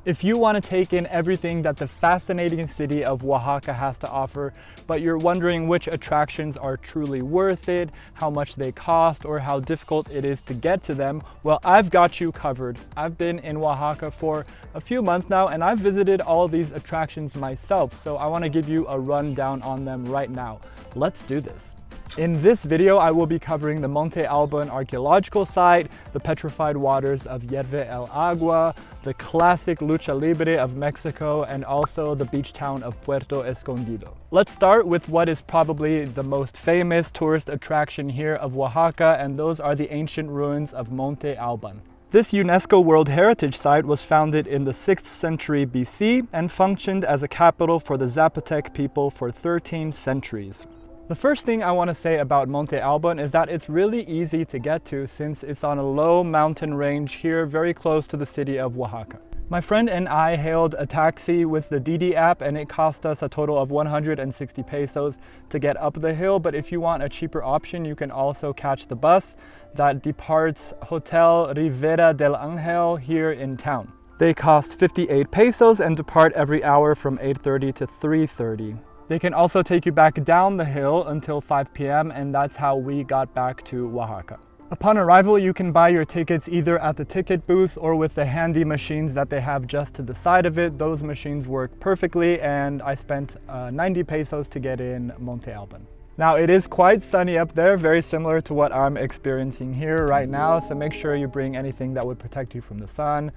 If you want to take in everything that the fascinating city of Oaxaca has to offer, but you're wondering which attractions are truly worth it, how much they cost, or how difficult it is to get to them, well, I've got you covered. I've been in Oaxaca for a few months now, and I've visited all of these attractions myself, so I want to give you a rundown on them right now. Let's do this. In this video, I will be covering the Monte Albán archaeological site, the petrified waters of Hierve El Agua, the classic Lucha Libre of Mexico, and also the beach town of Puerto Escondido. Let's start with what is probably the most famous tourist attraction here of Oaxaca, and those are the ancient ruins of Monte Albán. This UNESCO World Heritage Site was founded in the 6th century BC and functioned as a capital for the Zapotec people for 13 centuries. The first thing I want to say about Monte Albán is that it's really easy to get to since it's on a low mountain range here very close to the city of Oaxaca. My friend and I hailed a taxi with the Didi app and it cost us a total of 160 pesos to get up the hill, but if you want a cheaper option, you can also catch the bus that departs Hotel Rivera del Ángel here in town. They cost 58 pesos and depart every hour from 8:30 to 3:30. They can also take you back down the hill until 5 p.m. and that's how we got back to Oaxaca. Upon arrival, you can buy your tickets either at the ticket booth or with the handy machines that they have just to the side of it. Those machines work perfectly and I spent 90 pesos to get in Monte Albán. Now it is quite sunny up there, very similar to what I'm experiencing here right now, so make sure you bring anything that would protect you from the sun,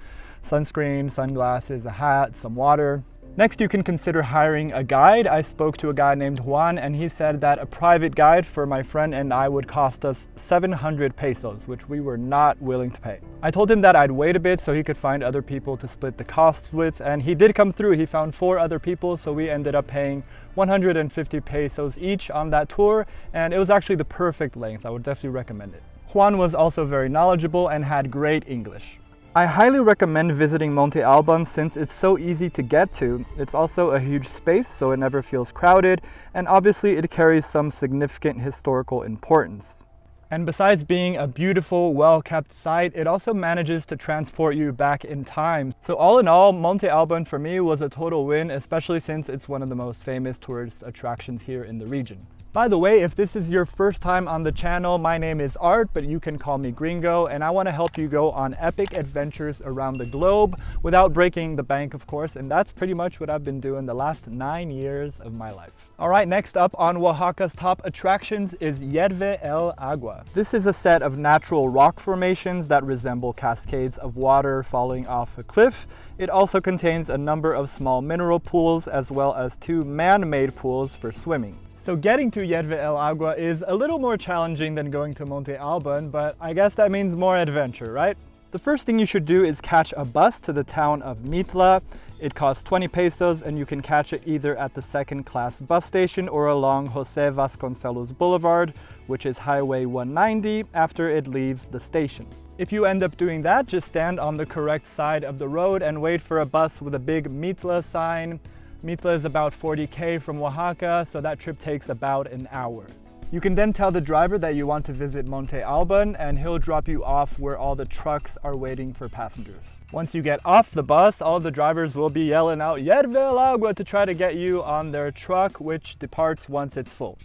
sunscreen, sunglasses, a hat, some water. Next, you can consider hiring a guide. I spoke to a guy named Juan and he said that a private guide for my friend and I would cost us 700 pesos, which we were not willing to pay. I told him that I'd wait a bit so he could find other people to split the costs with, and he did come through. He found 4 other people, so we ended up paying 150 pesos each on that tour, and it was actually the perfect length. I would definitely recommend it. Juan was also very knowledgeable and had great English. I highly recommend visiting Monte Albán since it's so easy to get to. It's also a huge space, so it never feels crowded, and obviously it carries some significant historical importance. And besides being a beautiful, well-kept site, it also manages to transport you back in time. So all in all, Monte Albán for me was a total win, especially since it's one of the most famous tourist attractions here in the region. By the way, if this is your first time on the channel, my name is Art, but you can call me Gringo, and I want to help you go on epic adventures around the globe without breaking the bank, of course, and that's pretty much what I've been doing the last 9 years of my life. All right, next up on Oaxaca's top attractions is Hierve El Agua. This is a set of natural rock formations that resemble cascades of water falling off a cliff. It also contains a number of small mineral pools as well as 2 man-made pools for swimming. So getting to Hierve El Agua is a little more challenging than going to Monte Albán, but I guess that means more adventure, right? The first thing you should do is catch a bus to the town of Mitla. It costs 20 pesos and you can catch it either at the second-class bus station or along José Vasconcelos Boulevard, which is Highway 190, after it leaves the station. If you end up doing that, just stand on the correct side of the road and wait for a bus with a big Mitla sign. Mitla is about 40k from Oaxaca, so that trip takes about an hour. You can then tell the driver that you want to visit Monte Albán and he'll drop you off where all the trucks are waiting for passengers. Once you get off the bus, all the drivers will be yelling out Hierve El Agua to try to get you on their truck, which departs once it's full.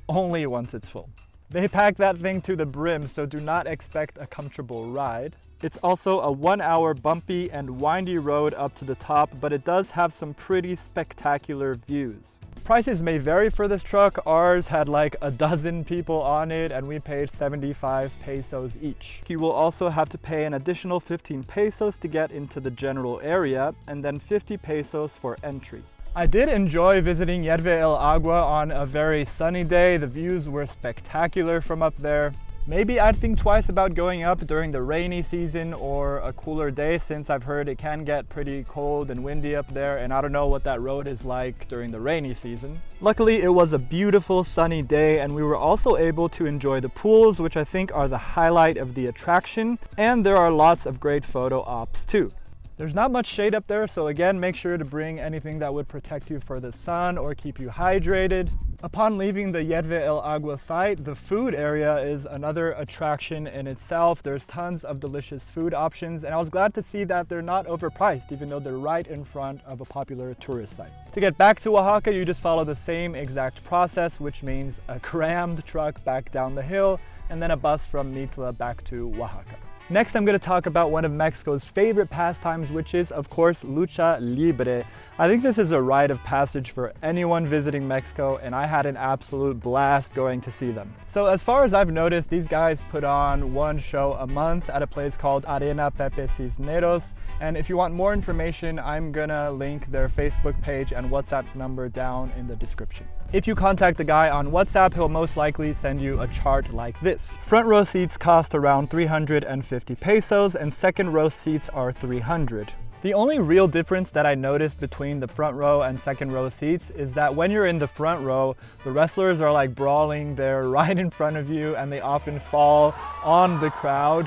Only once it's full. They pack that thing to the brim, so do not expect a comfortable ride. It's also a 1-hour bumpy and windy road up to the top, but it does have some pretty spectacular views. Prices may vary for this truck. Ours had like a dozen people on it and we paid 75 pesos each. You will also have to pay an additional 15 pesos to get into the general area and then 50 pesos for entry. I did enjoy visiting Hierve El Agua on a very sunny day. The views were spectacular from up there. Maybe I'd think twice about going up during the rainy season or a cooler day, since I've heard it can get pretty cold and windy up there, and I don't know what that road is like during the rainy season. Luckily, it was a beautiful sunny day and we were also able to enjoy the pools, which I think are the highlight of the attraction, and there are lots of great photo ops too. There's not much shade up there, so again, make sure to bring anything that would protect you for the sun or keep you hydrated. Upon leaving the Hierve El Agua site, the food area is another attraction in itself. There's tons of delicious food options, and I was glad to see that they're not overpriced, even though they're right in front of a popular tourist site. To get back to Oaxaca, you just follow the same exact process, which means a crammed truck back down the hill, and then a bus from Mitla back to Oaxaca. Next, I'm going to talk about one of Mexico's favorite pastimes, which is, of course, Lucha Libre. I think this is a rite of passage for anyone visiting Mexico, and I had an absolute blast going to see them. So as far as I've noticed, these guys put on one show a month at a place called Arena Pepe Cisneros, and if you want more information, I'm gonna link their Facebook page and WhatsApp number down in the description. If you contact the guy on WhatsApp, he'll most likely send you a chart like this. Front row seats cost around 350 pesos and second row seats are 300. The only real difference that I noticed between the front row and second row seats is that when you're in the front row, the wrestlers are like brawling there right in front of you and they often fall on the crowd.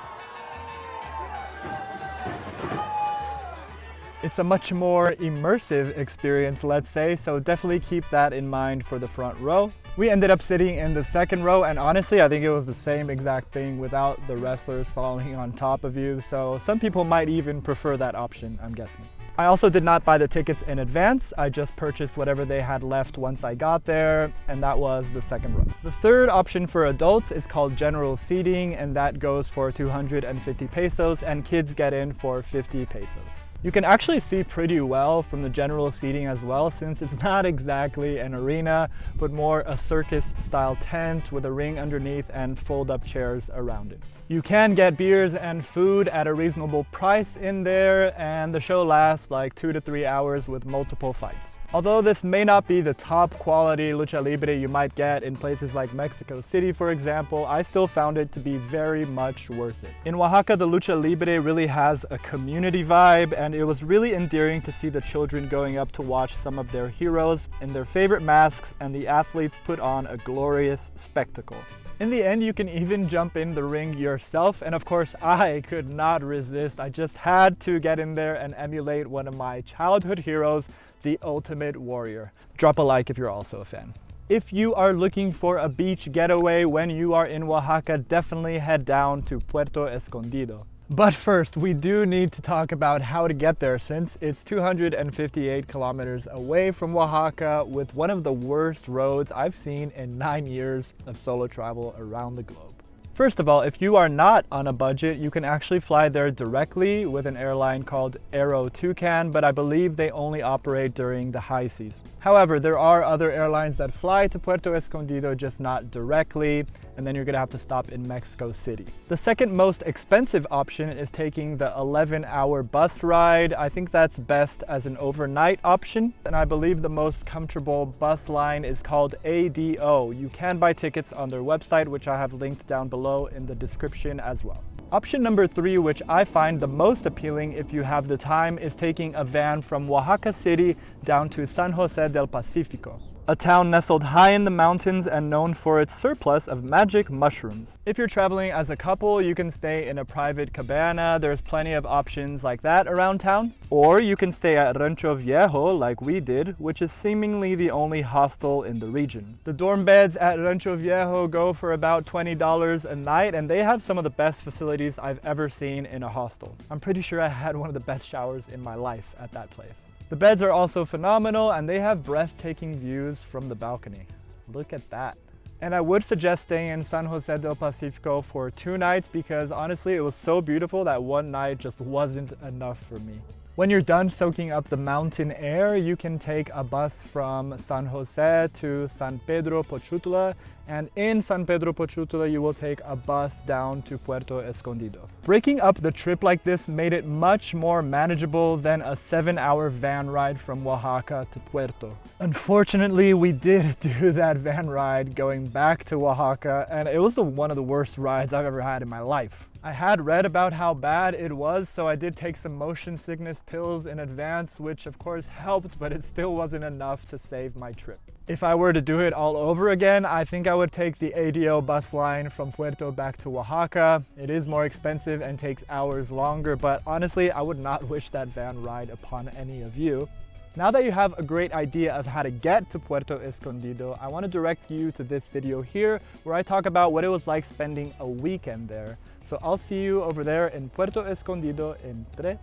It's a much more immersive experience, let's say, so definitely keep that in mind for the front row. We ended up sitting in the second row, and honestly, I think it was the same exact thing without the wrestlers falling on top of you, so some people might even prefer that option, I'm guessing. I also did not buy the tickets in advance. I just purchased whatever they had left once I got there, and that was the second row. The third option for adults is called general seating, and that goes for 250 pesos, and kids get in for 50 pesos. You can actually see pretty well from the general seating as well, since it's not exactly an arena, but more a circus-style tent with a ring underneath and fold-up chairs around it. You can get beers and food at a reasonable price in there, and the show lasts like 2 to 3 hours with multiple fights. Although this may not be the top quality lucha libre you might get in places like Mexico City, for example, I still found it to be very much worth it. In Oaxaca, the lucha libre really has a community vibe, and it was really endearing to see the children going up to watch some of their heroes in their favorite masks, and the athletes put on a glorious spectacle. In the end, you can even jump in the ring yourself, and of course I could not resist. I just had to get in there and emulate one of my childhood heroes, the Ultimate Warrior. Drop a like if you're also a fan. If you are looking for a beach getaway when you are in Oaxaca, definitely head down to Puerto Escondido. But first, we do need to talk about how to get there, since it's 258 kilometers away from Oaxaca with one of the worst roads I've seen in 9 years of solo travel around the globe. First of all, if you are not on a budget, you can actually fly there directly with an airline called Aero Toucan, but I believe they only operate during the high season. However, there are other airlines that fly to Puerto Escondido, just not directly, and then you're gonna have to stop in Mexico City. The second most expensive option is taking the 11-hour bus ride. I think that's best as an overnight option, and I believe the most comfortable bus line is called ADO. You can buy tickets on their website, which I have linked down below in the description as well. Option number 3, which I find the most appealing if you have the time, is taking a van from Oaxaca City down to San Jose del Pacifico, a town nestled high in the mountains and known for its surplus of magic mushrooms. If you're traveling as a couple, you can stay in a private cabana. There's plenty of options like that around town. Or you can stay at Rancho Viejo like we did, which is seemingly the only hostel in the region. The dorm beds at Rancho Viejo go for about $20 a night, and they have some of the best facilities I've ever seen in a hostel. I'm pretty sure I had one of the best showers in my life at that place. The beds are also phenomenal, and they have breathtaking views from the balcony. Look at that. And I would suggest staying in San Jose del Pacifico for 2 nights, because honestly it was so beautiful that one night just wasn't enough for me. When you're done soaking up the mountain air, you can take a bus from San Jose to San Pedro Pochutla, and in San Pedro Pochutla you will take a bus down to Puerto Escondido. Breaking up the trip like this made it much more manageable than a 7-hour van ride from Oaxaca to Puerto. Unfortunately, we did do that van ride going back to Oaxaca, and it was one of the worst rides I've ever had in my life. I had read about how bad it was, so I did take some motion sickness pills in advance, which of course helped, but it still wasn't enough to save my trip. If I were to do it all over again, I think I would take the ADO bus line from Puerto back to Oaxaca. It is more expensive and takes hours longer, but honestly, I would not wish that van ride upon any of you. Now that you have a great idea of how to get to Puerto Escondido, I want to direct you to this video here where I talk about what it was like spending a weekend there. So I'll see you over there in Puerto Escondido in 3,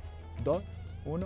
2, 1.